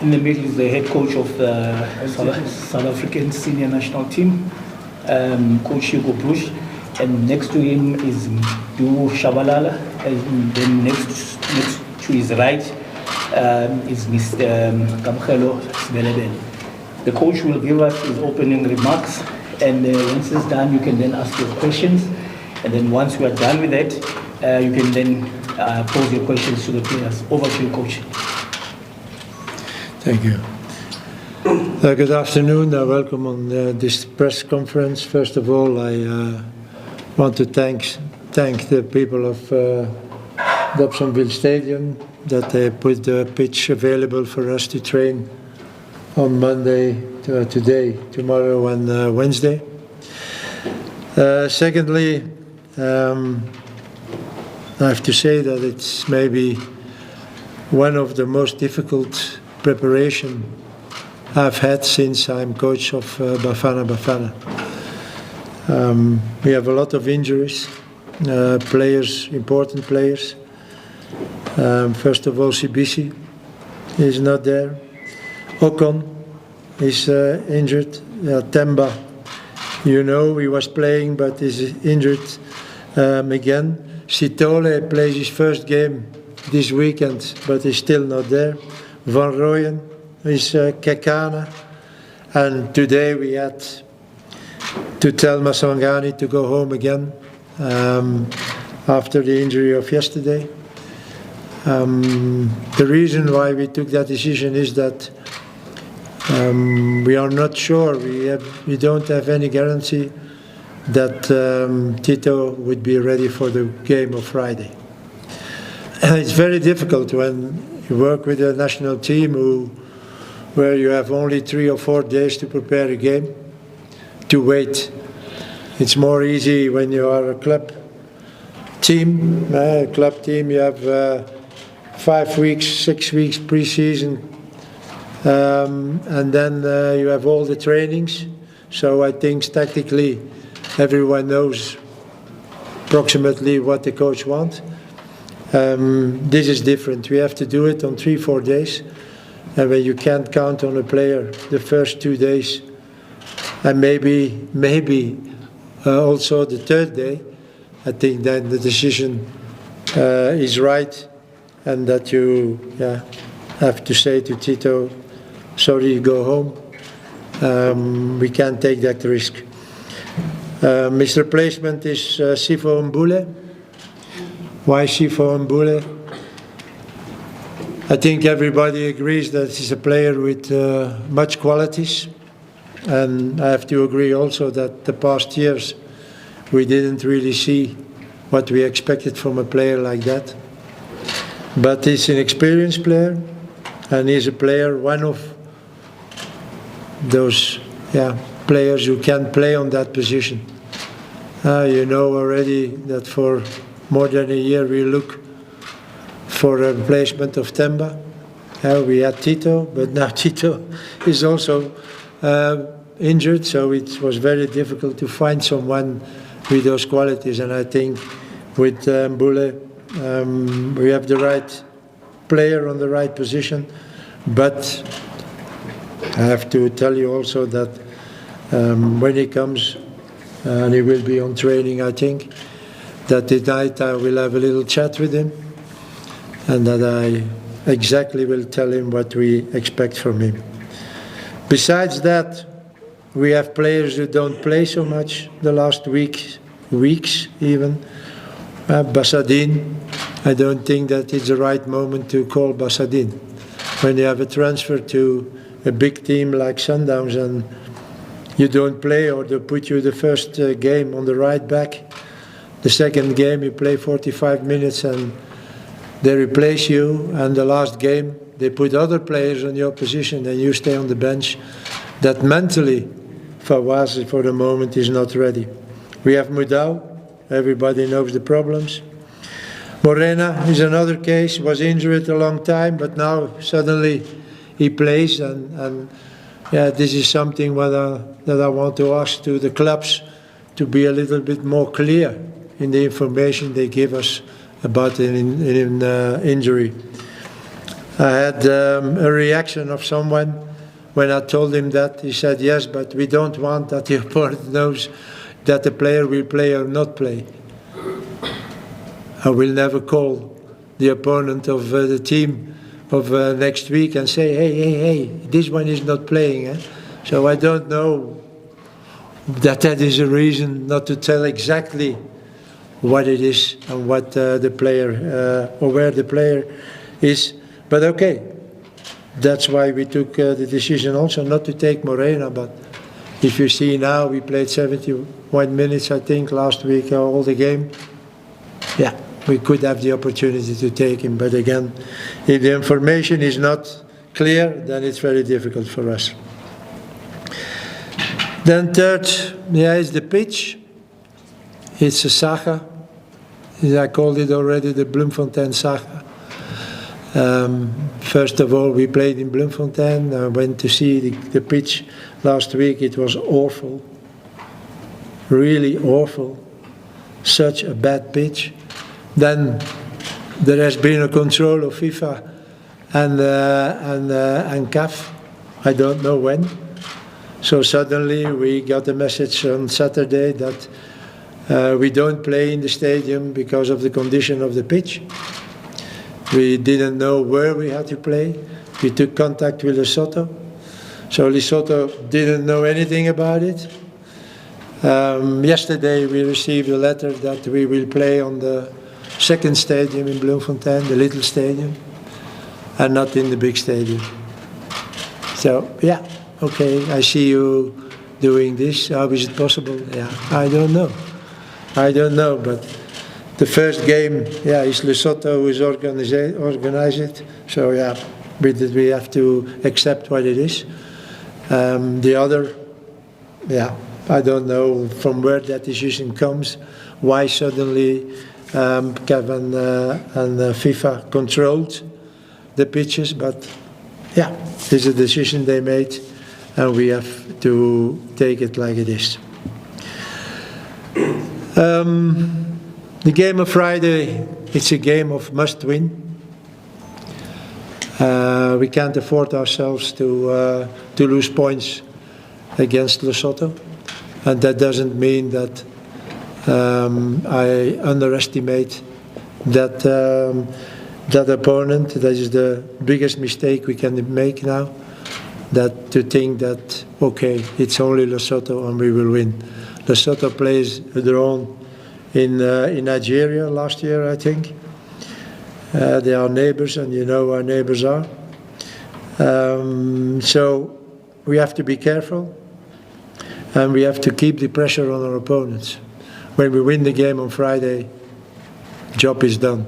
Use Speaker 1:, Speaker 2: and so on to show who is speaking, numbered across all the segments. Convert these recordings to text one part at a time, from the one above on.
Speaker 1: In the middle is the head coach of the South African senior national team, Coach Hugo Broos. And next to him is Mbule Shabalala. And then next to his right is Mr. Kamkhelo Sibelebele. The coach will give us his opening remarks, and once it's done, you can then ask your questions. And then once we are done with that, you can then pose your questions to the players. Over to you, coach.
Speaker 2: Thank you. Good afternoon. Welcome on this press conference. First of all, I want to thank the people of Dobsonville Stadium that they put the pitch available for us to train on Monday, today, tomorrow, and Wednesday. Secondly, I have to say that it's maybe one of the most difficult preparation I've had since I'm coach of Bafana Bafana. We have a lot of injuries, players, important players. First of all, Sibisi is not there. Ocon is injured. Temba, you know, he was playing but is injured again. Sitole plays his first game this weekend but is still not there. Van Rooyen is Kekana. And today we had to tell Masangani to go home again after the injury of yesterday. The reason why we took that decision is that we are not sure, we don't have any guarantee that Tito would be ready for the game of Friday. It's very difficult when you work with a national team where you have only 3 or 4 days to prepare a game, to wait. It's more easy when you are a club team. You have 5 weeks, 6 weeks pre-season, and then you have all the trainings. So I think tactically everyone knows approximately what the coach wants. This is different. We have to do it on 3-4 days, and when you can't count on a player the first 2 days, and maybe also the 3rd day, I think then the decision is right, and that you have to say to Tito, sorry, go home. We can't take that risk. His replacement is Sipho Mbule. Why Sipho Mbule? I think everybody agrees that he's a player with much qualities, and I have to agree also that the past years we didn't really see what we expected from a player like that. But he's an experienced player, and he's a player, one of those players who can play on that position. You know already that for more than a year we look for a replacement of Temba. We had Tito, but now Tito is also injured, so it was very difficult to find someone with those qualities. And I think with Mbule, we have the right player on the right position. But I have to tell you also that when he comes, and he will be on training, I think, that tonight I will have a little chat with him, and that I exactly will tell him what we expect from him. Besides that, we have players who don't play so much the last weeks even. Basadin, I don't think that it's the right moment to call Basadin. When you have a transfer to a big team like Sundowns and you don't play, or they put you the first game on the right back, the second game you play 45 minutes and they replace you, and the last game they put other players on your position and you stay on the bench, that mentally Fawaz for the moment is not ready. We have Mudau, everybody knows the problems. Morena is another case, was injured a long time, but now suddenly he plays, and this is something that I want to ask to the clubs to be a little bit more clear in the information they give us about an injury. I had a reaction of someone when I told him that. He said, yes, but we don't want that the opponent knows that the player will play or not play. I will never call the opponent of the team of next week and say, hey, this one is not playing. Eh? So I don't know that is a reason not to tell exactly what it is and what the player or where the player is. But okay, that's why we took the decision also not to take Morena. But if you see now, we played 71 minutes, I think, last week, all the game. Yeah, we could have the opportunity to take him. But again, if the information is not clear, then it's very difficult for us. Then third, is the pitch. It's a saga. I called it already the Bloemfontein saga. First of all, we played in Bloemfontein. I went to see the pitch last week. It was awful. Really awful. Such a bad pitch. Then there has been a control of FIFA and CAF. I don't know when. So suddenly we got a message on Saturday that we don't play in the stadium because of the condition of the pitch. We didn't know where we had to play. We took contact with Lesotho. So Lesotho didn't know anything about it. Yesterday we received a letter that we will play on the second stadium in Bloemfontein, the little stadium, and not in the big stadium. So, yeah, okay, I see you doing this. How is it possible? Yeah, I don't know. I don't know, but the first game, is Lesotho who's organized it. So, yeah, we have to accept what it is. The other, I don't know from where that decision comes, why suddenly Kevin and FIFA controlled the pitches, but it's a decision they made, and we have to take it like it is. The game of Friday, it's a game of must win. We can't afford ourselves to lose points against Lesotho, and that doesn't mean that I underestimate that opponent. That is the biggest mistake we can make now, that to think that, okay, it's only Lesotho and we will win. Lesotho plays a draw in Nigeria last year, I think. They are neighbors, and you know our neighbors are. So we have to be careful, and we have to keep the pressure on our opponents. When we win the game on Friday, job is done.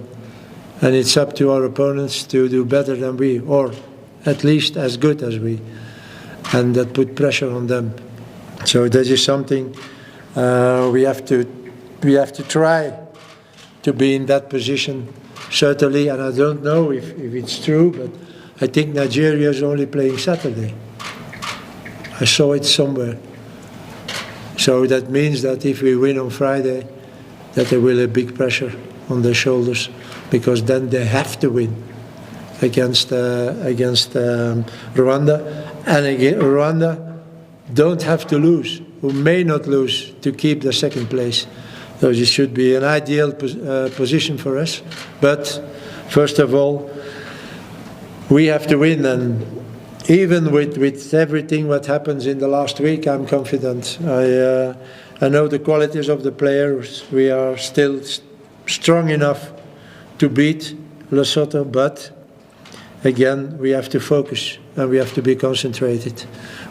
Speaker 2: And it's up to our opponents to do better than we, or at least as good as we. And that put pressure on them. So that is something we have to try to be in that position, certainly. And I don't know if it's true, but I think Nigeria is only playing Saturday. I saw it somewhere. So that means that if we win on Friday, that there will be big pressure on their shoulders, because then they have to win against Rwanda. And again, Rwanda don't have to lose, who may not lose, to keep the second place. So this should be an ideal position for us. But first of all, we have to win, and even with everything what happens in the last week, I'm confident. I know the qualities of the players. We are still strong enough to beat Lesotho, but again, we have to focus and we have to be concentrated.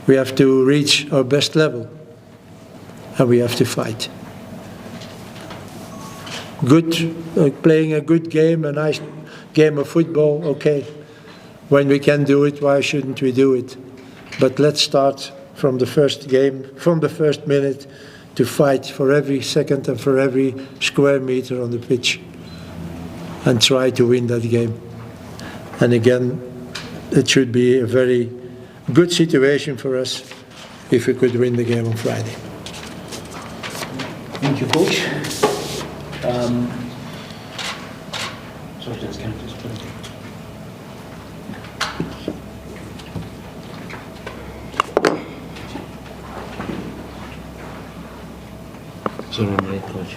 Speaker 2: We have to reach our best level, and we have to fight. Playing a good game, a nice game of football, okay. When we can do it, why shouldn't we do it? But let's start from the first game, from the first minute, to fight for every second and for every square meter on the pitch, and try to win that game. And again, it should be a very good situation for us if we could win the game on Friday.
Speaker 1: Thank you, Coach.
Speaker 3: Coach.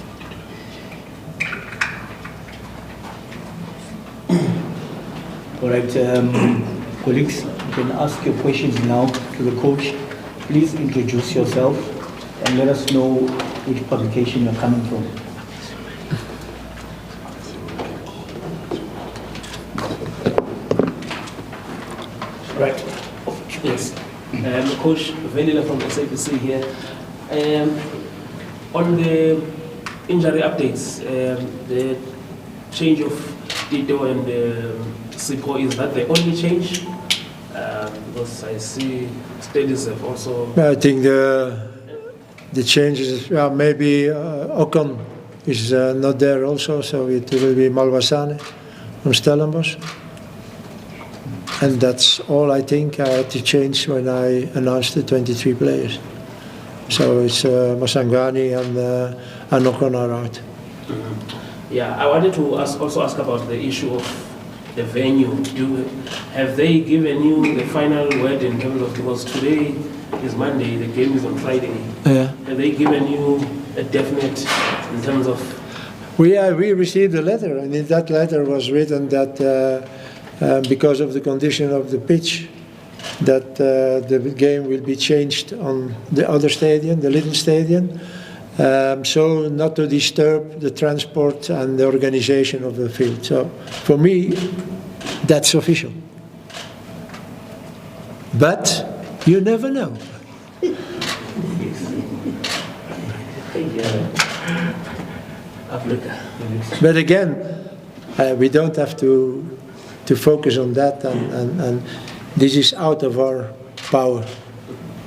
Speaker 1: All right, colleagues, you can ask your questions now to the coach. Please introduce yourself and let us know which publication you're coming from.
Speaker 4: Right. Yes. Coach Vanilla from SABC here. On the injury updates, the change of Tito and Sipho, is that the only change? Because I see studies have also...
Speaker 2: I think the changes, maybe Ocon is not there also, so it will be Malwasane from Stellenbosch. And that's all I think I had to change when I announced the 23 players. So it's Masangani and Ocon are out.
Speaker 4: Yeah, I wanted to also ask about the issue of the venue. Have they given you the final word in terms of, because today is Monday, the game is on Friday.
Speaker 2: Yeah.
Speaker 4: Have they given you a definite in terms of...
Speaker 2: We received a letter, and in that letter was written that because of the condition of the pitch, that the game will be changed on the other stadium, the little stadium, so not to disturb the transport and the organization of the field. So for me, that's official. But you never know.
Speaker 4: Africa.
Speaker 2: But again, we don't have to focus on that, and this is out of our power.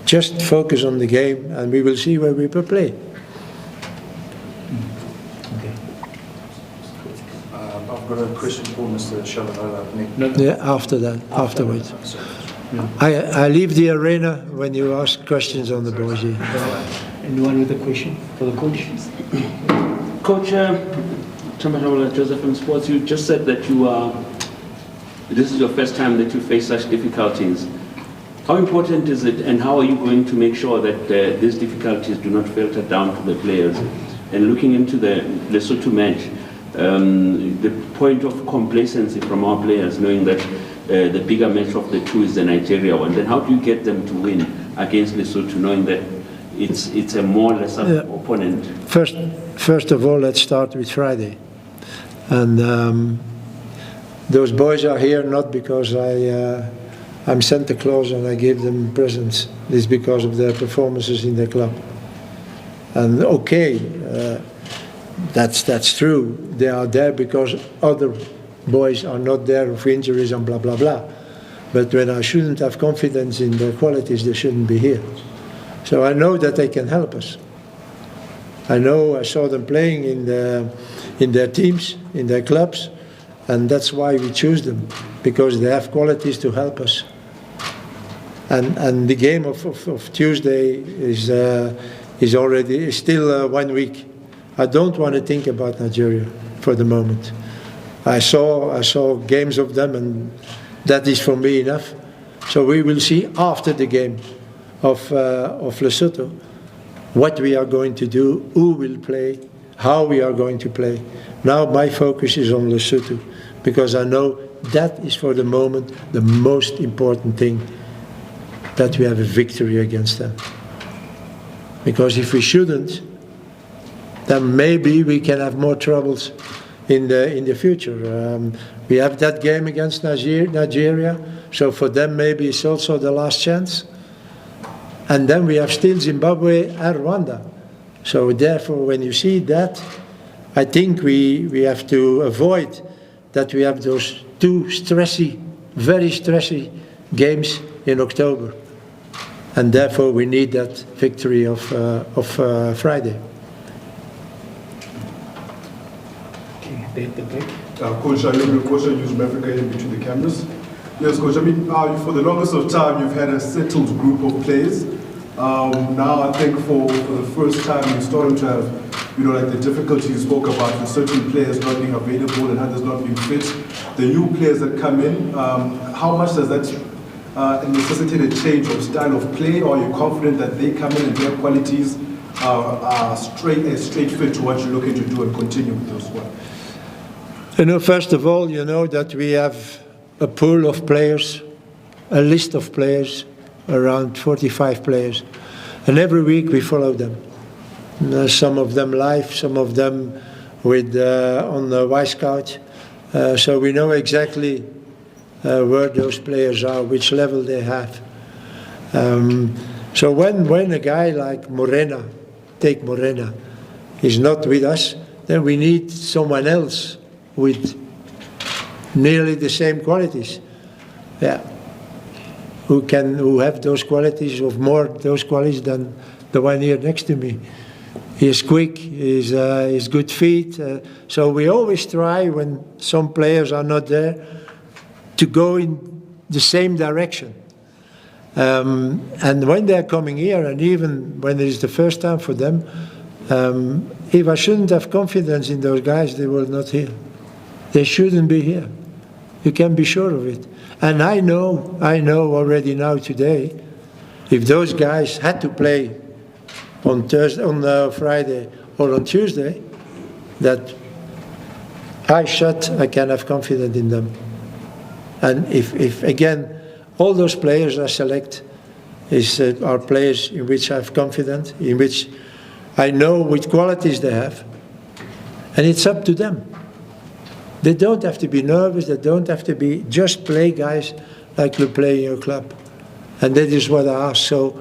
Speaker 2: Just focus on the game, and we will see where we will play.
Speaker 5: I've got a question for Mr. Shabalala.
Speaker 2: Yeah, after that, afterwards. I leave the arena when you ask questions on the boys here.
Speaker 1: Anyone with a question for the coach?
Speaker 3: Coach, Joseph from Sports, you just said that this is your first time that you face such difficulties. How important is it, and how are you going to make sure that these difficulties do not filter down to the players? And looking into the Lesotho match, the point of complacency from our players, knowing that the bigger match of the two is the Nigeria one, then how do you get them to win against Lesotho, knowing that it's a more lesser opponent?
Speaker 2: First of all, let's start with Friday. And those boys are here not because I'm Santa Claus and I gave them presents. It's because of their performances in the club. And okay, that's true. They are there because other boys are not there with injuries and blah, blah, blah. But when I shouldn't have confidence in their qualities, they shouldn't be here. So I know that they can help us. I saw them playing in their teams, in their clubs, and that's why we choose them, because they have qualities to help us. And the game of Tuesday is still 1 week. I don't want to think about Nigeria for the moment. I saw games of them, and that is for me enough. So we will see after the game of Lesotho what we are going to do, who will play, how we are going to play. Now my focus is on Lesotho, because I know that is for the moment the most important thing, that we have a victory against them. Because if we shouldn't, then maybe we can have more troubles in the future. We have that game against Nigeria, so for them maybe it's also the last chance. And then we have still Zimbabwe and Rwanda. So therefore, when you see that, I think we have to avoid that we have those two very stressy games in October. And therefore we need that victory of Friday.
Speaker 5: Coach, I have a question. Use Africa in between the cameras. Yes, Coach. I mean, for the longest of time, you've had a settled group of players. Now, I think for the first time, you're starting to have, like the difficulties you spoke about with certain players not being available and others not being fit. The new players that come in, how much does that necessitate a change of style of play, or are you confident that they come in and their qualities a straight fit to what you're looking to do and continue with those squad?
Speaker 2: You know, first of all, you know that we have a pool of players, a list of players, around 45 players. And every week we follow them. Some of them live, some of them with on the Y-Scout. So we know exactly where those players are, which level they have. So when a guy like Morena, take Morena, is not with us, then we need someone else with nearly the same qualities. Yeah. Who have those qualities, of more those qualities than the one here next to me. He's quick, he's good feet. So we always try, when some players are not there, to go in the same direction. And when they're coming here, and even when it is the first time for them, if I shouldn't have confidence in those guys, they will not here. They shouldn't be here. You can be sure of it. And I know already now today, if those guys had to play on Friday or on Tuesday, that I can have confidence in them. And if again, all those players I select are players in which I have confidence, in which I know which qualities they have, and it's up to them. They don't have to be nervous, they don't have to be, just play guys like you play in your club. And that is what I ask. So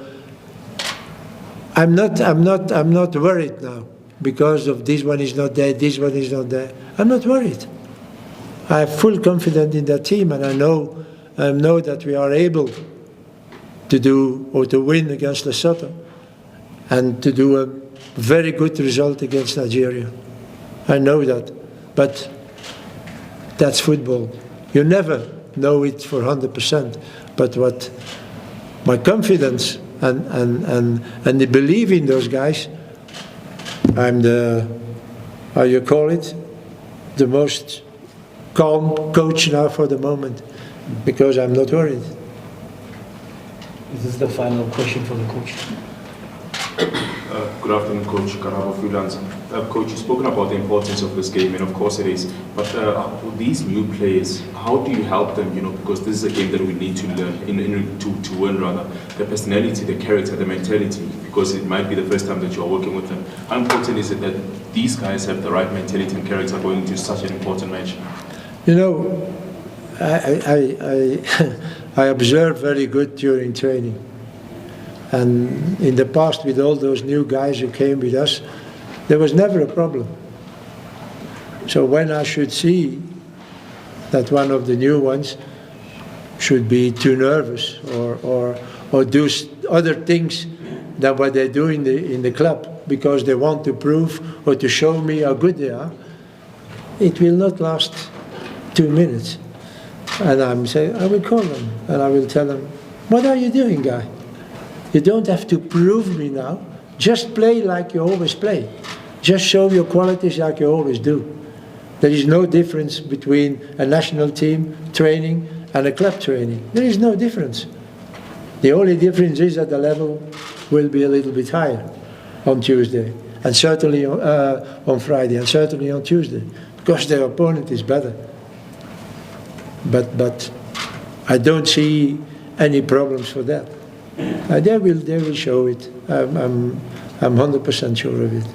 Speaker 2: I'm not worried now because of this one is not there, this one is not there. I'm not worried. I have full confidence in that team, and I know that we are able to do or to win against Lesotho and to do a very good result against Nigeria. I know that. But that's football. You never know it for 100%. But what my confidence and the belief in those guys, I'm the, how you call it, the most calm coach now for the moment, because I'm not worried.
Speaker 1: This is the final question for the coach.
Speaker 6: Good afternoon, Coach. Karabo Freelance. Coach, you've spoken about the importance of this game, and of course it is. But with these new players, how do you help them? You know, because this is a game that we need to learn, to win rather. The personality, the character, the mentality. Because it might be the first time that you are working with them. How important is it that these guys have the right mentality and character going into such an important match?
Speaker 2: You know, I observe very good during training. And in the past, with all those new guys who came with us, there was never a problem. So when I should see that one of the new ones should be too nervous or do other things than what they do in the club because they want to prove or to show me how good they are, it will not last 2 minutes. And I'm saying, I will call them and I will tell them, what are you doing, guy? You don't have to prove me now. Just play like you always play. Just show your qualities like you always do. There is no difference between a national team training and a club training. There is no difference. The only difference is that the level will be a little bit higher on Tuesday, and certainly on Friday, and certainly on Tuesday, because their opponent is better. But I don't see any problems for that. They will show it. I'm 100% sure of it.